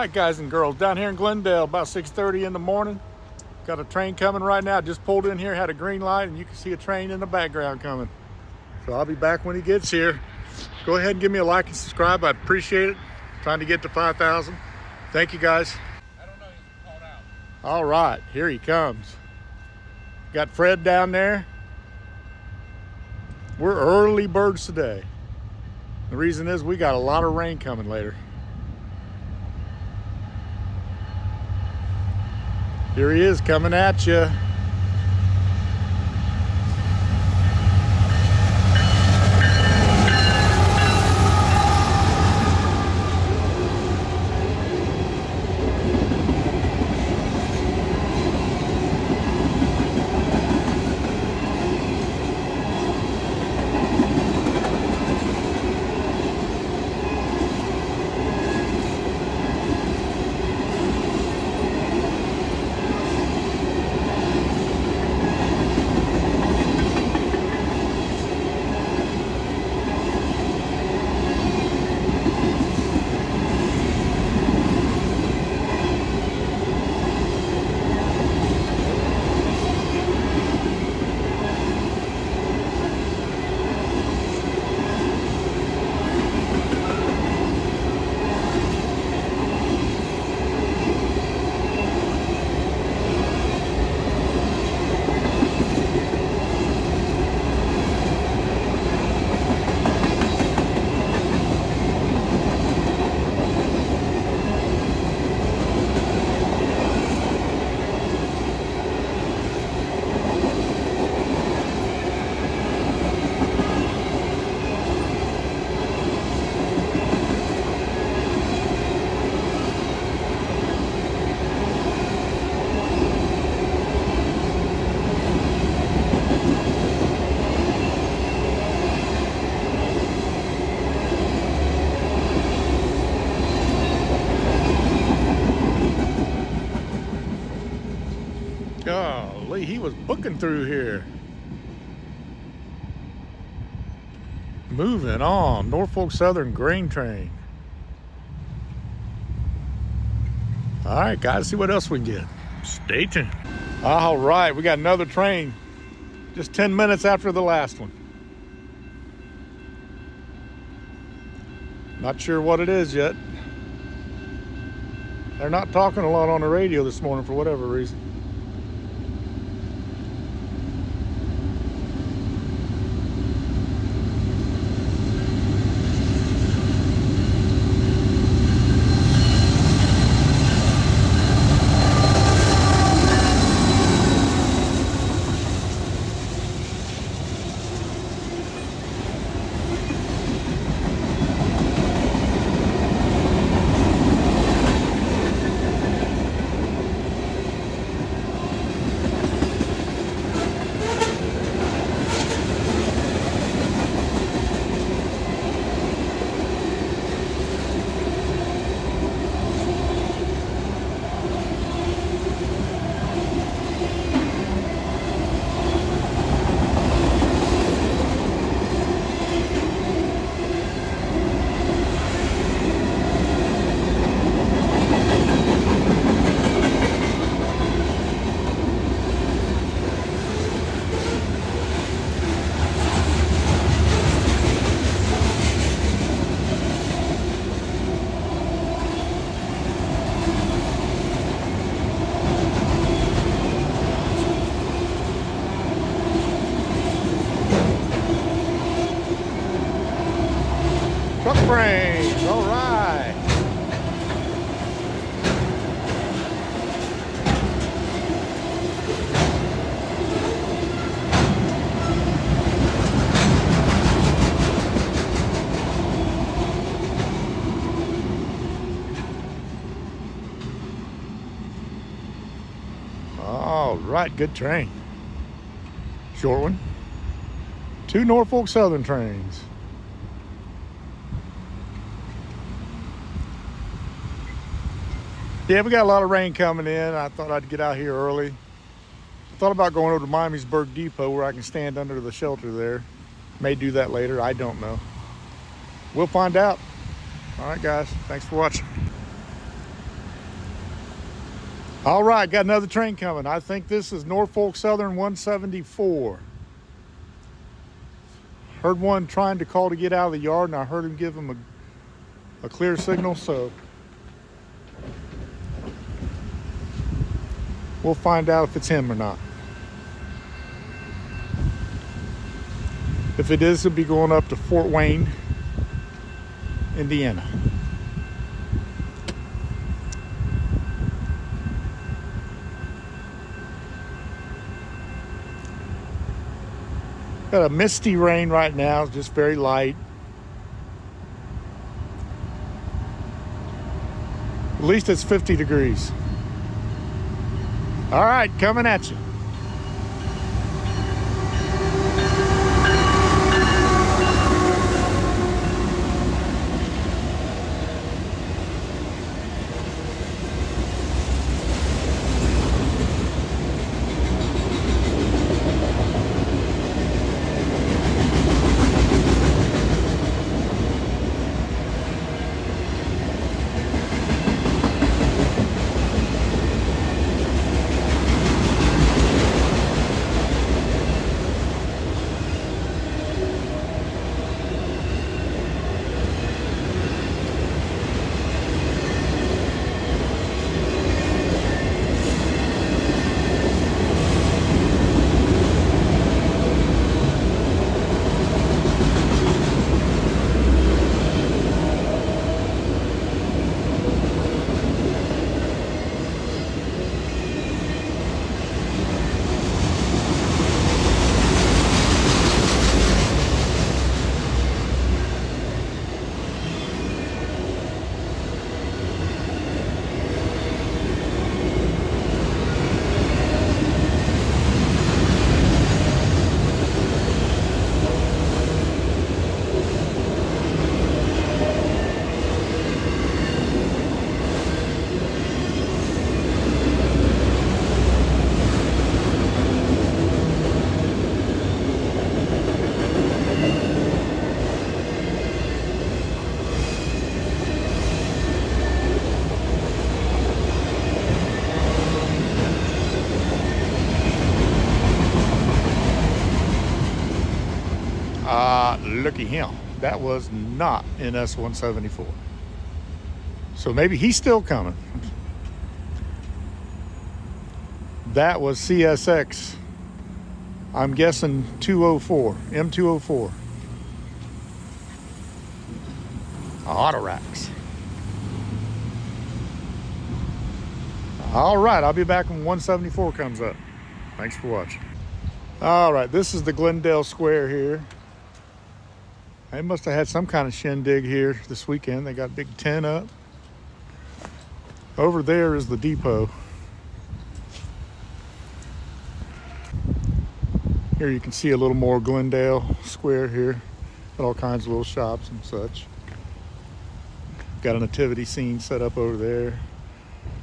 right, guys and girls, down here in Glendale, about 6:30 in the morning. Got a train coming right now. Just pulled in here, had a green light, and you can see a train in the background coming. So I'll be back when he gets here. Go ahead and give me a like and subscribe. I'd appreciate it. Trying to get to 5,000. Thank you, guys. I don't know, he's called out. All right, here he comes. Got Fred down there. We're early birds today. The reason is we got a lot of rain coming later. Here he is coming at you. Golly, he was booking through here. Moving on, Norfolk Southern grain train. All right, guys, see what else we can get. Stay tuned. All right, we got another train just 10 minutes after the last one. Not sure what it is yet. They're not talking a lot on the radio this morning for whatever reason. Truck frames, all right. All right, good train. Short one. 2 Norfolk Southern trains. Yeah, we got a lot of rain coming in. I thought I'd get out here early. I thought about going over to Miamisburg Depot where I can stand under the shelter there. May do that later, I don't know. We'll find out. All right, guys, thanks for watching. All right, got another train coming. I think this is Norfolk Southern 174. Heard one trying to call to get out of the yard, and I heard him give him a clear signal, so we'll find out if it's him or not. If it is, it'll be going up to Fort Wayne, Indiana. Got a misty rain right now, just very light. At least it's 50 degrees. All right, coming at you. Looky him. That was not NS 174. So maybe he's still coming. That was CSX. I'm guessing 204, M204. Autoracks. All right, I'll be back when 174 comes up. Thanks for watching. All right, this is the Glendale Square here. They must have had some kind of shindig here this weekend. They got a big tent up. Over there is the depot. Here you can see a little more Glendale Square here. Got all kinds of little shops and such. Got a nativity scene set up over there.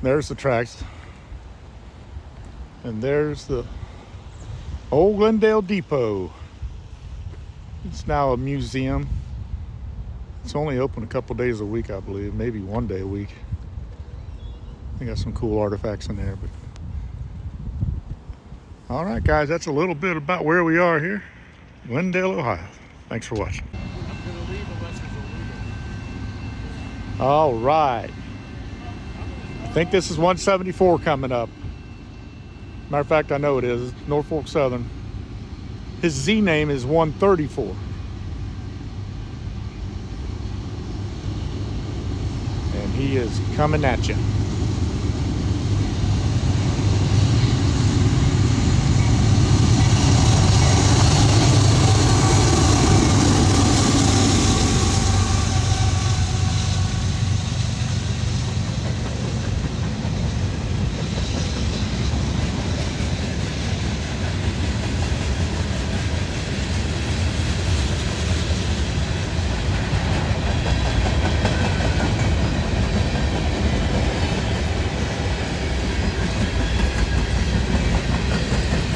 There's the tracks. And there's the old Glendale Depot. It's now a museum. It's only open a couple days a week, I believe, maybe one day a week. They got some cool artifacts in there. But all right, guys, that's a little bit about where we are here, Glendale, Ohio. Thanks for watching. All right. I think this is 174 coming up. Matter of fact, I know it is. It's Norfolk Southern. His Z name is 134. And he is coming at you.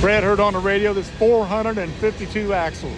Fred heard on the radio there's 452 axles.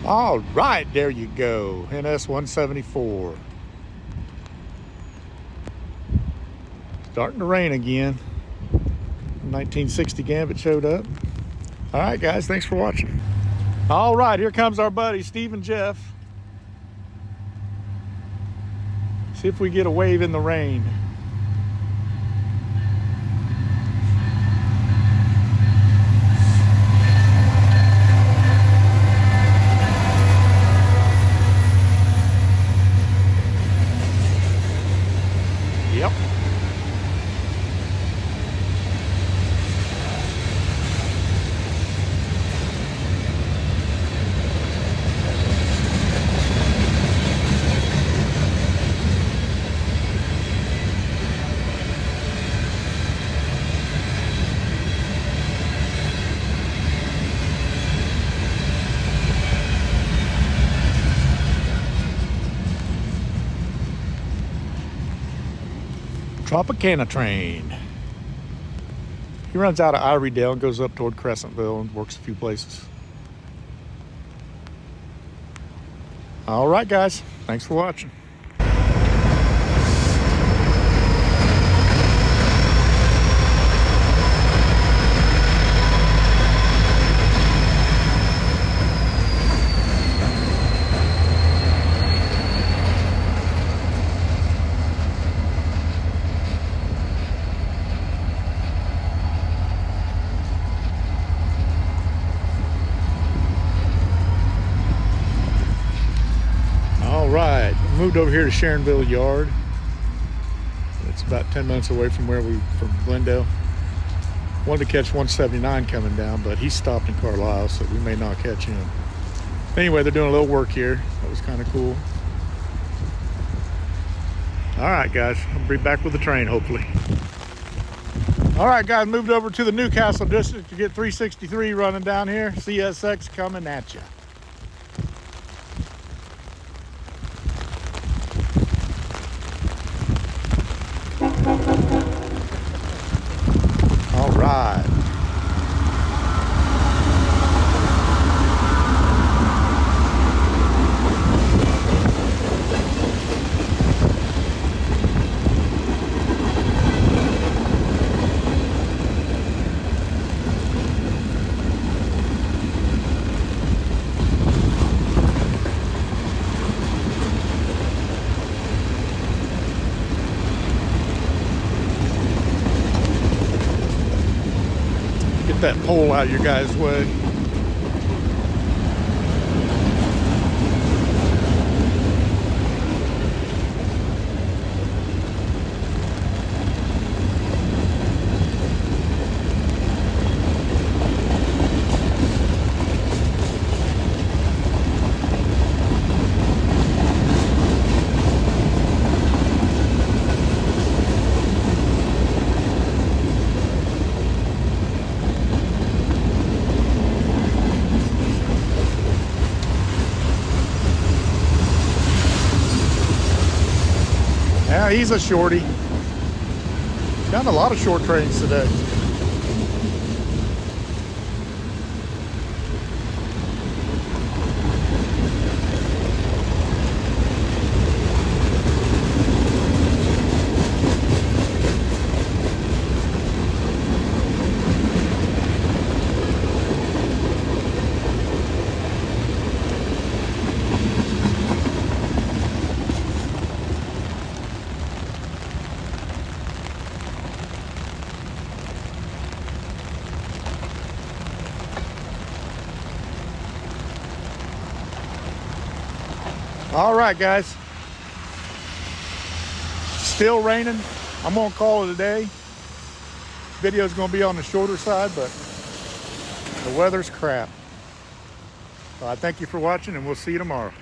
All right, there you go. NS 174. Starting to rain again. 1960 Gambit showed up. All right, guys, thanks for watching. All right, here comes our buddy Steve and Jeff. See if we get a wave in the rain. Yep. Tropicana train. He runs out of Irydale and goes up toward Crescentville and works a few places. All right, guys. Thanks for watching. Right, moved over here to Sharonville Yard. It's about 10 minutes away from from Glendale. Wanted to catch 179 coming down, but he stopped in Carlisle, so we may not catch him. Anyway, they're doing a little work here. That was kind of cool. All right, guys, I'll be back with the train, hopefully. All right, guys, moved over to the Newcastle district to get 363 running down here. CSX coming at you. All right. Get that pole out your guys' way. Yeah, he's a shorty. Got a lot of short trains today. All right, guys. Still raining. I'm gonna call it a day. Video's gonna be on the shorter side, but the weather's crap. I thank you for watching, and we'll see you tomorrow.